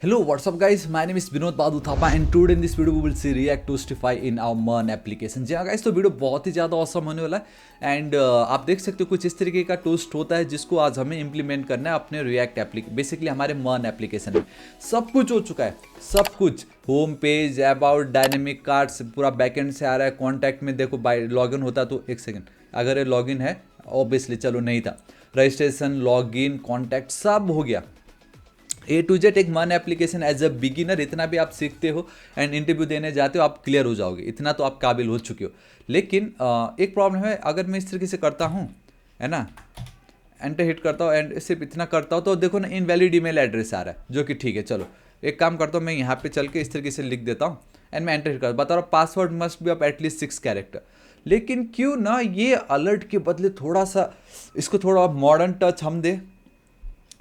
Hello, what's up guys? My name is Vinod Badhu Thapa and today in this video we will see React Toastify in our MERN application। जी हाँ guys, तो video बहुत ही ज़्यादा awesome होने वाला है and आप देख सकते हो कुछ इस तरीके का टोस्ट होता है जिसको आज हमें इम्प्लीमेंट करना है अपने React एप्लीकेशन, बेसिकली हमारे MERN एप्लीकेशन में। सब कुछ हो चुका है, सब कुछ, home page, about, dynamic cards, पूरा बैकएंड से आ रहा है। कॉन्टैक्ट में देखो बाय लॉगिन होता तो एक सेकेंड, अगर ये लॉगिन है ऑब्वियसली, चलो नहीं था, रजिस्ट्रेशन, लॉगिन, कॉन्टैक्ट सब हो गया। ए टू जेड एक मन एप्लीकेशन एज अ बिगिनर, इतना भी आप सीखते हो एंड इंटरव्यू देने जाते हो आप क्लियर हो जाओगे, इतना तो आप काबिल हो चुके हो। लेकिन एक प्रॉब्लम है, अगर मैं इस तरीके से करता हूँ, है ना, एंटर हिट करता हूँ एंड सिर्फ इतना करता हूँ तो देखो ना इनवैलिड ईमेल एड्रेस आ रहा है, जो कि ठीक है। चलो एक काम करता हूँ, मैं यहाँ पे चल के इस तरीके से लिख देता हूँ एंड मैं एंटर हिट करता हूँ, बता रहा हूँ password must be of at least 6 character. लेकिन क्यों ना ये अलर्ट के बदले थोड़ा सा इसको थोड़ा मॉडर्न टच हम दे,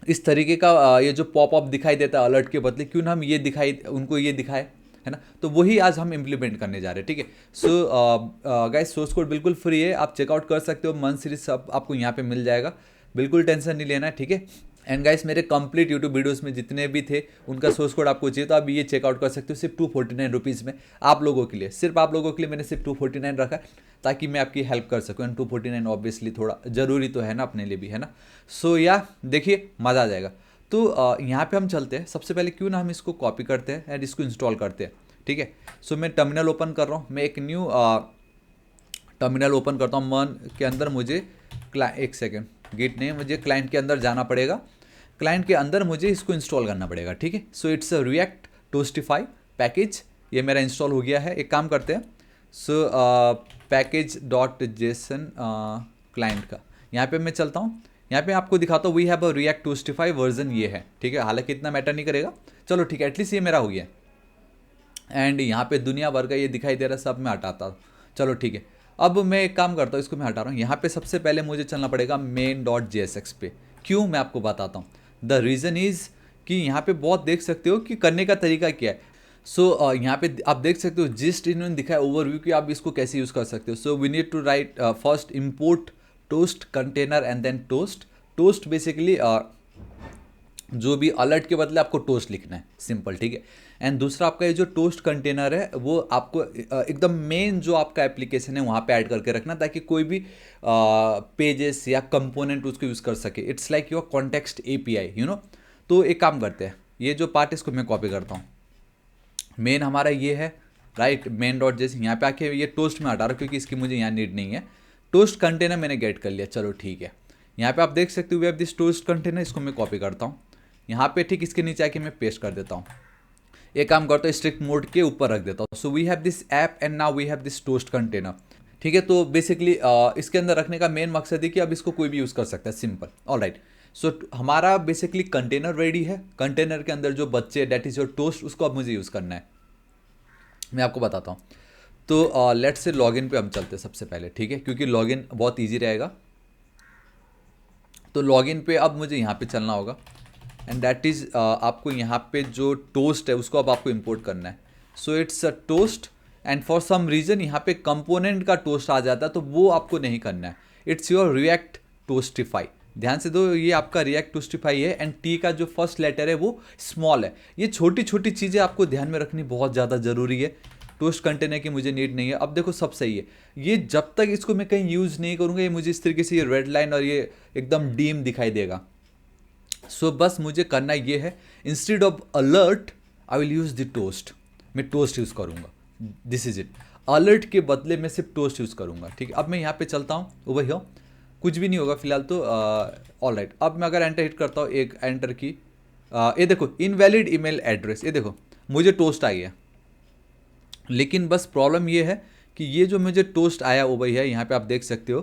इस तरीके का ये जो पॉपअप दिखाई देता है अलर्ट के बदले, क्यों ना हम ये दिखाई उनको ये दिखाए, है ना। तो वही आज हम इम्प्लीमेंट करने जा रहे हैं, ठीक है। सो गाइस, सोर्स कोड बिल्कुल फ्री है, आप चेकआउट कर सकते हो। मन सीरीज सब आपको यहाँ पे मिल जाएगा, बिल्कुल टेंशन नहीं लेना है, ठीक है। एंड गाइस, मेरे कंप्लीट यूट्यूब वीडियोस में जितने भी थे उनका सोर्स कोड आपको चाहिए तो आप ये चेकआउट कर सकते हो, सिर्फ 249 रुपीज़ में। आप लोगों के लिए, सिर्फ आप लोगों के लिए मैंने सिर्फ 249 रखा है ताकि मैं आपकी हेल्प कर सकूँ। एंड 249 ऑब्वियसली थोड़ा ज़रूरी तो है ना अपने लिए भी, है ना। सो या देखिए मज़ा आ जाएगा। तो यहाँ पे हम चलते हैं, सबसे पहले क्यों ना हम इसको कॉपी करते हैं एंड इसको इंस्टॉल करते हैं, ठीक है। सो मैं टर्मिनल ओपन कर रहा हूँ, मैं एक न्यू टर्मिनल ओपन करता हूँ। मन के अंदर मुझे एक सेकेंड, गिट नहीं, मुझे क्लाइंट के अंदर जाना पड़ेगा, क्लाइंट के अंदर मुझे इसको इंस्टॉल करना पड़ेगा, ठीक है। So it's a React Toastify package, ये मेरा इंस्टॉल हो गया है। एक काम करते हैं, सो पैकेज डॉट जेसन क्लाइंट का, यहाँ पे मैं चलता हूँ, यहाँ पे आपको दिखाता हूँ we have a React Toastify version, ये है, ठीक है। हालांकि इतना मैटर नहीं करेगा, चलो ठीक है, एटलीस्ट ये मेरा हो गया। एंड यहाँ पे दुनिया भर का ये दिखाई दे रहा है, सब मैं हटाता हूँ, चलो ठीक है। अब मैं एक काम करता हूँ, इसको मैं हटा रहा हूँ। यहाँ पे सबसे पहले मुझे चलना पड़ेगा main dot J S x पे। क्यों, मैं आपको बताता हूँ। द रीज़न इज़ कि यहाँ पे बहुत देख सकते हो कि करने का तरीका क्या है। सो यहाँ पे आप देख सकते हो जिस्ट इन्होंने दिखाया ओवरव्यू कि आप इसको कैसे यूज़ कर सकते हो। So we need to write first import toast container and then toast. Toast basically जो भी अलर्ट के बदले आपको टोस्ट लिखना है, सिंपल, ठीक है। एंड दूसरा आपका ये जो टोस्ट कंटेनर है वो आपको एकदम मेन जो आपका एप्लीकेशन है वहाँ पे ऐड करके रखना, ताकि कोई भी पेजेस या कंपोनेंट उसको यूज़ कर सके। It's like your context API, you know. तो एक काम करते हैं, ये जो पार्ट इसको मैं कॉपी करता हूँ। मेन हमारा ये है, राइट, मेन डॉट जैसे यहाँ पे आके ये टोस्ट में हटा रहा हूँ क्योंकि इसकी मुझे यहाँ नीड नहीं है। टोस्ट कंटेनर मैंने गेट कर लिया, चलो ठीक है। यहाँ पे आप देख सकते हो we have this toast container, इसको मैं कॉपी करता हूँ, यहाँ पे ठीक इसके नीचे आके मैं पेस्ट कर देता हूँ। एक काम करता हूँ, स्ट्रिक्ट मोड के ऊपर रख देता हूँ। So we have this app and now we have this toast container, ठीक है। तो बेसिकली इसके अंदर रखने का मेन मकसद है कि अब इसको कोई भी यूज़ कर सकता है, सिंपल, ऑल राइट। सो हमारा बेसिकली कंटेनर रेडी है। कंटेनर के अंदर जो बच्चे, डेट इज़ योर टोस्ट, उसको अब मुझे यूज़ करना है। मैं आपको बताता हूँ। तो लेट्स से लॉगिन पे हम चलते हैं सबसे पहले, ठीक है, क्योंकि लॉगिन बहुत ईजी रहेगा। तो लॉगिन पे अब मुझे यहाँ पे चलना होगा एंड दैट इज़ आपको यहाँ पे जो टोस्ट है उसको अब आपको इंपोर्ट करना है। So it's a toast and for some reason यहाँ पे कंपोनेंट का टोस्ट आ जाता है, तो वो आपको नहीं करना है। इट्स योर रिएक्ट टोस्टिफाई, ध्यान से दो, ये आपका रिएक्ट टोस्टिफाई है एंड टी का जो फर्स्ट लेटर है वो स्मॉल है। ये छोटी छोटी चीज़ें आपको ध्यान में रखनी बहुत ज़्यादा ज़रूरी है। टोस्ट कंटेनर की मुझे नीड नहीं है। अब देखो सब सही है, ये जब तक इसको मैं कहीं यूज़ नहीं करूँगा ये मुझे इस तरीके से ये रेड लाइन और ये एकदम डीम दिखाई देगा। सो बस मुझे करना ये है, instead of alert I will use the toast, मैं टोस्ट यूज़ करूँगा, दिस इज इट। अलर्ट के बदले मैं सिर्फ टोस्ट यूज़ करूँगा, ठीक है। अब मैं यहाँ पे चलता हूँ, ओवर हियर कुछ भी नहीं होगा फिलहाल तो, ऑल राइट। अब मैं अगर एंटर हिट करता हूँ, एक एंटर की, ये देखो इनवैलिड ईमेल एड्रेस, ये देखो मुझे टोस्ट आई है। लेकिन बस प्रॉब्लम ये है कि ये जो मुझे टोस्ट आया वो वही है, यहाँ पे आप देख सकते हो,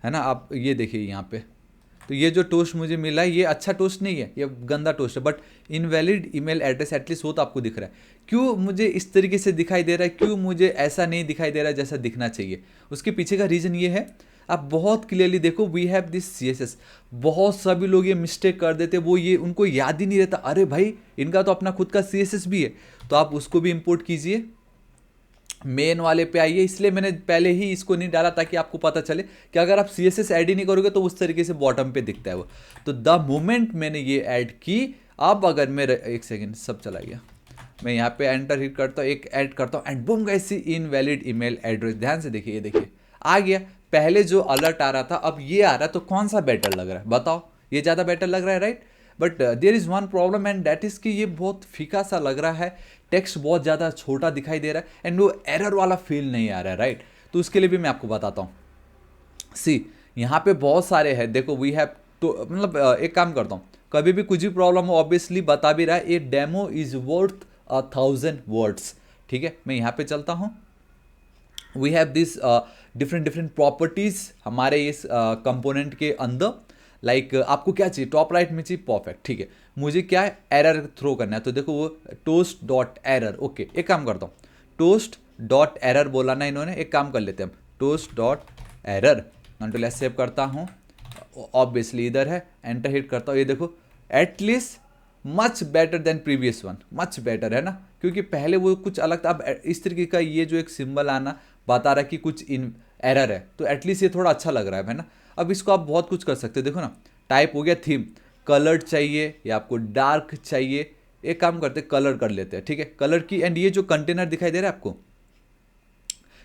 है ना। आप ये देखिए यहाँ पे, तो ये जो टोस्ट मुझे मिला है ये अच्छा टोस्ट नहीं है, ये गंदा टोस्ट है, but invalid email address at least वो तो आपको दिख रहा है। क्यों मुझे इस तरीके से दिखाई दे रहा है, क्यों मुझे ऐसा नहीं दिखाई दे रहा है जैसा दिखना चाहिए, उसके पीछे का रीज़न ये है। आप बहुत क्लियरली देखो, वी हैव दिस सीएसएस। बहुत सभी लोग ये मिस्टेक कर देते, वो ये उनको याद ही नहीं रहता, अरे भाई इनका तो अपना खुद का सीएसएस भी है, तो आप उसको भी इंपोर्ट कीजिए, मेन वाले पे आइए। इसलिए मैंने पहले ही इसको नहीं डाला ताकि आपको पता चले कि अगर आप सी एस एस ऐड ही नहीं करोगे तो उस तरीके से बॉटम पे दिखता है वो। तो द मोमेंट मैंने ये ऐड की, अब अगर मेरे एक सेकेंड सब चला गया, मैं यहाँ पे एंटर हिट करता हूँ, एक ऐड करता हूँ and boom guys invalid email address. ध्यान से देखिए, ये देखिए आ गया। पहले जो अलर्ट आ रहा था अब ये आ रहा है, तो कौन सा बेटर लग रहा है बताओ? ये ज़्यादा बेटर लग रहा है, right? But there is one problem and that is कि ये बहुत फीका सा लग रहा है, टेक्स्ट बहुत ज़्यादा छोटा दिखाई दे रहा है एंड वो एरर वाला फील नहीं आ रहा है, राइट? तो उसके लिए भी मैं आपको बताता हूँ। सी यहाँ पे बहुत सारे हैं, देखो वी हैव तो मतलब एक काम करता हूँ, कभी भी कुछ भी प्रॉब्लम हो ऑब्वियसली बता भी रहा है, a demo is worth 1,000 words. ठीक है, मैं यहाँ पे चलता हूँ। We have this different different properties हमारे इस कंपोनेंट के अंदर। लाइक आपको क्या चाहिए, टॉप राइट में चाहिए, परफेक्ट, ठीक है। मुझे क्या है, एरर थ्रो करना है, तो देखो वो टोस्ट डॉट एरर। ओके, एक काम करता हूँ, टोस्ट डॉट एरर बोला ना इन्होंने, एक काम कर लेते हैं हम, toast dot error control save करता हूँ, ऑब्वियसली इधर है, एंटर हिट करता हूँ। ये देखो at least much better than previous one, much better है ना, क्योंकि पहले वो कुछ अलग था। अब इस तरीके का ये जो एक सिंबल आना बता रहा है कि कुछ इन एरर है, तो एटलीस्ट ये थोड़ा अच्छा लग रहा है ना। अब इसको आप बहुत कुछ कर सकते हो, देखो ना, टाइप हो गया, थीम, कलर चाहिए या आपको डार्क चाहिए, एक काम करते हैं कलर कर लेते हैं, ठीक है, कलर की। एंड ये जो कंटेनर दिखाई दे रहा है आपको,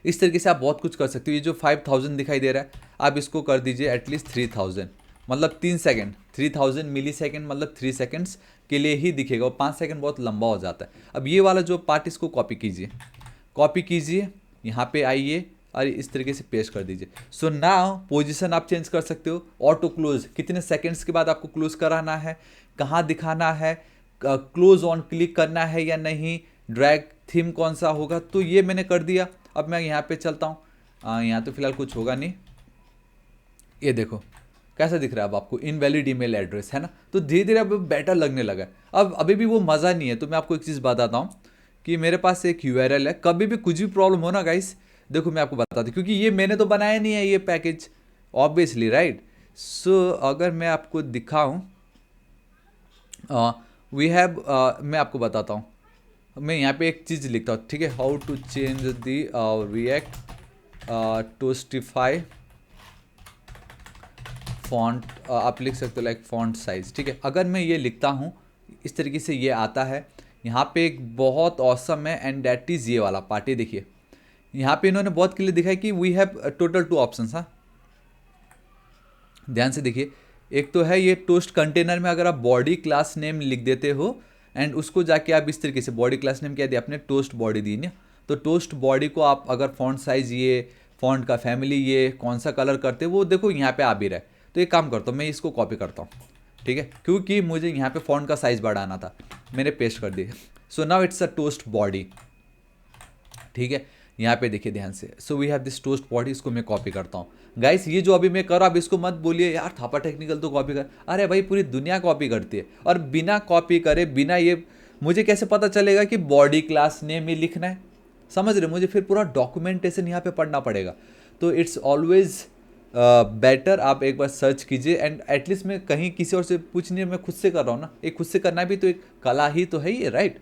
इस तरीके से आप बहुत कुछ कर सकते हो। ये जो 5,000 दिखाई दे रहा है, आप इसको कर दीजिए एटलीस्ट 3,000, मतलब 3 सेकेंड, 3,000 मिली सेकेंड, मतलब 3 सेकेंड्स के लिए ही दिखेगा, और 5 सेकेंड बहुत लंबा हो जाता है। अब ये वाला जो पार्ट, इसको कॉपी कीजिए, कॉपी कीजिए, यहाँ पे आइए और इस तरीके से पेस्ट कर दीजिए। सो नाउ पोजीशन आप चेंज कर सकते हो, ऑटो क्लोज, कितने सेकेंड्स के बाद आपको क्लोज कराना है, कहाँ दिखाना है, क्लोज ऑन क्लिक करना है या नहीं, ड्रैग थीम कौन सा होगा, तो ये मैंने कर दिया। अब मैं यहाँ पे चलता हूँ, यहाँ तो फिलहाल कुछ होगा नहीं। ये देखो कैसा दिख रहा है अब आपको, इनवैलिड ईमेल एड्रेस है ना, तो धीरे धीरे अब बेटर लगने लगा है। अब अभी भी वो मज़ा नहीं है, तो मैं आपको एक चीज़ बताता हूँ कि मेरे पास एक URL है, कभी भी कुछ भी प्रॉब्लम हो ना गाइस, देखो मैं आपको बताता हूँ, क्योंकि ये मैंने तो बनाया नहीं है ये पैकेज, ऑब्वियसली, राइट? सो अगर मैं आपको दिखाऊँ, वी हैव, मैं आपको बताता हूँ, मैं यहाँ पे एक चीज़ लिखता हूँ, ठीक है, how to change the React Toastify font, आप लिख सकते हो लाइक फॉन्ट साइज, ठीक है। अगर मैं ये लिखता हूँ इस तरीके से, ये आता है। यहाँ पे एक बहुत औसम है एंड दैट इज़ ये वाला पार्ट, ये देखिए यहाँ पे इन्होंने बहुत क्लियर दिखाया कि वी हैव टोटल 2 ऑप्शंस। हाँ, ध्यान से देखिए, एक तो है ये टोस्ट कंटेनर में अगर आप बॉडी क्लास नेम लिख देते हो एंड उसको जाके आप इस तरीके से, बॉडी क्लास नेम क्या दिया आपने, टोस्ट बॉडी दी ना, तो टोस्ट बॉडी को आप अगर फॉन्ट साइज ये, फॉन्ट का फैमिली ये, कौन सा कलर करते वो देखो यहाँ पे आ भी रहा है। तो एक काम करता हूँ, मैं इसको कॉपी करता हूँ, ठीक है, क्योंकि मुझे यहाँ पे फॉन्ट का साइज बढ़ाना था, मैंने पेस्ट कर दिया। So now it's a toast body, ठीक है, यहाँ पे देखिए ध्यान से। So we have this toast body, इसको मैं कॉपी करता हूँ गाइस। ये जो अभी मैं कर रहा हूँ, अब इसको मत बोलिए यार थापा टेक्निकल तो कॉपी कर, अरे भाई पूरी दुनिया कॉपी करती है, और बिना कॉपी करे, बिना ये, मुझे कैसे पता चलेगा कि बॉडी क्लास नेम ही लिखना है, समझ रहे? मुझे फिर पूरा डॉक्यूमेंटेशन यहाँ पे पढ़ना पड़ेगा। तो इट्स ऑलवेज बेटर आप एक बार सर्च कीजिए, एंड एटलीस्ट मैं कहीं किसी और से पूछ नहीं, मैं खुद से कर रहा हूँ ना, एक खुद से करना भी तो एक कला ही तो है ये, राइट?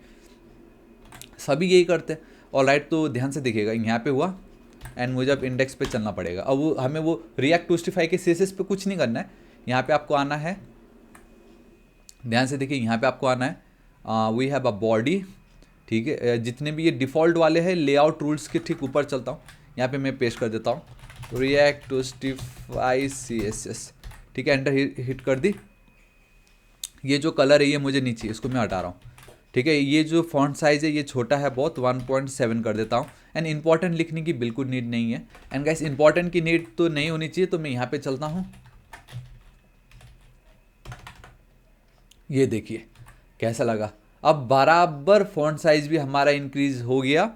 सभी यही करते हैं। और राइट, तो ध्यान से देखिएगा, यहाँ पे हुआ एंड मुझे अब इंडेक्स पे चलना पड़ेगा। अब वो हमें वो रिएक्ट टोस्टिफाई के CSS पे कुछ नहीं करना है, यहाँ पे आपको आना है, ध्यान से देखिए, यहाँ पे आपको आना है, वी हैव अ बॉडी, ठीक है, जितने भी ये डिफ़ॉल्ट वाले हैं लेआउट रूल्स के ठीक ऊपर चलता हूँ, यहाँ पे मैं पेस्ट कर देता हूँ, रिएक्ट टोस्टिफाई CSS, ठीक है, एंटर हिट कर दी। ये जो कलर है ये मुझे नहीं चाहिए, इसको मैं हटा रहा हूँ, ठीक है। ये जो फॉन्ट साइज़ है ये छोटा है बहुत, 1.7 कर देता हूँ। एंड इंपॉर्टेंट लिखने की बिल्कुल नीड नहीं है, एंड गाइस इंपॉर्टेंट की नीड तो नहीं होनी चाहिए, तो मैं यहाँ पे चलता हूँ, ये देखिए कैसा लगा। अब बराबर फॉन्ट साइज़ भी हमारा इंक्रीज़ हो गया,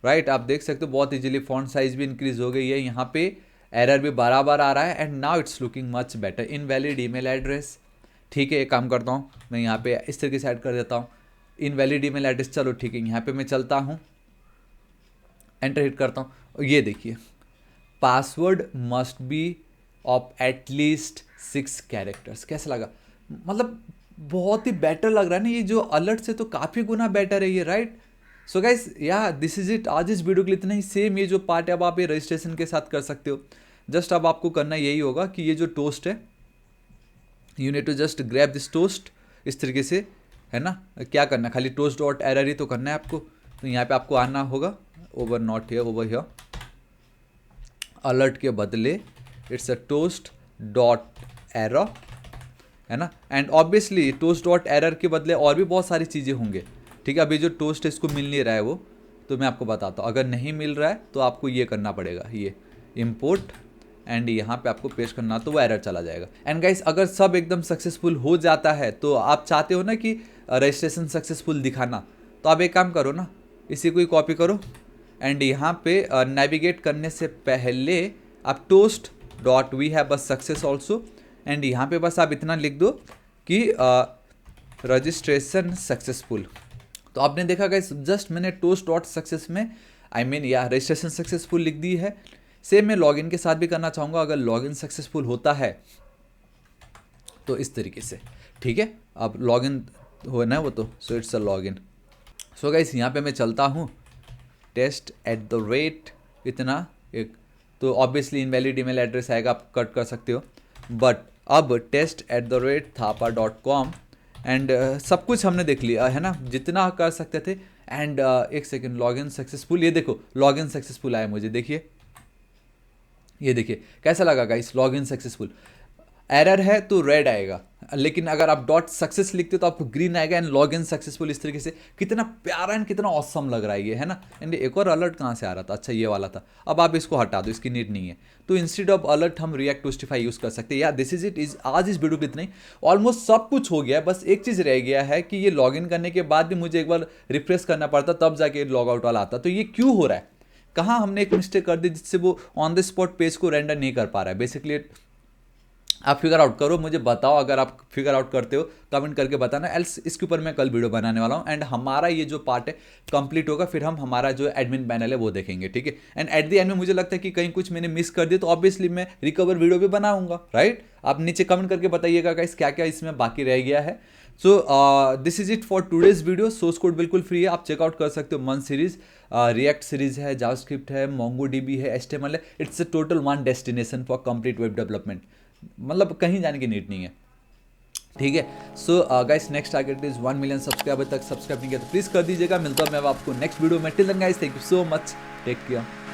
राइट? आप देख सकते हो बहुत इजीली फॉन्ट साइज़ भी इंक्रीज़ हो गई है, यहाँ पे एरर भी बराबर आ रहा है, and now it's looking much better. Invalid email address, ठीक है, एक काम करता हूँ, मैं यहाँ पे इस तरीके से ऐड कर देता हूँ, इनवैलिड ईमेल एड्रेस, चलो ठीक है, यहाँ पे मैं चलता हूँ, एंटर हिट करता हूँ, और ये देखिए password must be of at least 6 characters. कैसा लगा? मतलब बहुत ही बेटर लग रहा है ना, ये जो अलर्ट से तो काफ़ी गुना बेटर है ये, राइट? सो गाइस या दिस इज इट, आज इस वीडियो के लिए इतना ही। सेम ये जो पार्ट है अब आप ये रजिस्ट्रेशन के साथ कर सकते हो। जस्ट अब आपको करना यही होगा कि ये जो टोस्ट है, you need to just grab this toast, इस तरीके से है ना। क्या करना है, खाली टोस्ट डॉट एरर ही तो करना है आपको। तो यहाँ पे आपको आना होगा over not here, over here, alert के बदले it's a toast dot error, है ना। And obviously toast dot error के बदले और भी बहुत सारी चीज़ें होंगे, ठीक है। अभी जो टोस्ट है इसको मिल नहीं रहा है वो, तो मैं आपको बताता हूँ। अगर नहीं मिल रहा है तो आपको ये करना पड़ेगा, ये इम्पोर्ट, एंड यहाँ पे आपको पेस्ट करना, तो वो एरर चला जाएगा। एंड गाइस अगर सब एकदम सक्सेसफुल हो जाता है, तो आप चाहते हो ना कि रजिस्ट्रेशन सक्सेसफुल दिखाना, तो आप एक काम करो ना, इसी को ही कॉपी करो एंड यहाँ पे नेविगेट करने से पहले आप toast dot we have a success also, and यहाँ पे बस आप इतना लिख दो कि रजिस्ट्रेशन सक्सेसफुल। तो आपने देखा गाइस, जस्ट मैंने टोस्ट डॉट सक्सेस में या रजिस्ट्रेशन सक्सेसफुल लिख दी है। सेम मैं लॉगिन के साथ भी करना चाहूँगा, अगर लॉगिन सक्सेसफुल होता है तो इस तरीके से, ठीक है। अब लॉगिन हो ना वो, तो सो it's a login. So guys यहाँ पे मैं चलता हूँ test@ इतना एक, तो ऑब्वियसली इनवैलिड ईमेल एड्रेस आएगा, आप कट कर सकते हो। बट अब test@thapa.com एंड सब कुछ हमने देख लिया है ना, जितना कर सकते थे। एंड एक सेकेंड, लॉगिन सक्सेसफुल, ये देखो लॉगिन सक्सेसफुल आया मुझे, देखिए, ये देखिए कैसा लगा गाइस, लॉगिन सक्सेसफुल। एरर है तो रेड आएगा, लेकिन अगर आप डॉट सक्सेस लिखते हो तो आपको ग्रीन आएगा, एंड लॉगिन सक्सेसफुल। इस तरीके से कितना प्यारा एंड कितना ऑसम लग रहा है ये, है ना। एंड एक और अलर्ट कहाँ से आ रहा था, अच्छा ये वाला था। अब आप इसको हटा दो, इसकी नीड नहीं है। तो इंस्टेड ऑफ अलर्ट हम रिएक्ट टोस्टिफाई यूज कर सकते हैं। या दिस इज इट, इज आज इस वीडियो पे इतना ही, ऑलमोस्ट सब कुछ हो गया है। बस एक चीज़ रह गया है कि ये लॉगिन करने के बाद भी मुझे एक बार रिफ्रेश करना पड़ता, तब जाके लॉग आउट वाला आता। तो ये क्यों हो रहा है, कहाँ हमने एक मिस्टेक कर दी जिससे वो ऑन द स्पॉट पेज को रेंडर नहीं कर पा रहा है। बेसिकली आप फिगर आउट करो, मुझे बताओ अगर आप फिगर आउट करते हो, कमेंट करके बताना। एल्स इसके ऊपर मैं कल वीडियो बनाने वाला हूँ, एंड हमारा ये जो पार्ट है कंप्लीट होगा, फिर हम हमारा जो एडमिन पैनल है वो देखेंगे, ठीक है। एंड एट द एंड में मुझे लगता है कि कहीं कुछ मैंने मिस कर दिया, तो ऑब्वियसली मैं रिकवर वीडियो भी बनाऊंगा, राइट। आप नीचे कमेंट करके बताइएगा गाइस क्या क्या इसमें बाकी रह गया है। So this is it for today's video. Source code बिल्कुल फ्री है, आप चेकआउट कर सकते हो। मन सीरीज, रिएक्ट सीरीज है, जावास्क्रिप्ट है, मोंगोडीबी है, HTML है। It's a total one destination for complete web development, मतलब कहीं जाने की नीड नहीं है, ठीक है। So guys next target is 1 million subscriber तक। सब्सक्राइब नहीं किया तो प्लीज कर दीजिएगा। मिलता हूं मैं आपको नेक्स्ट वीडियो में। Till then guys, thank you so much, take care.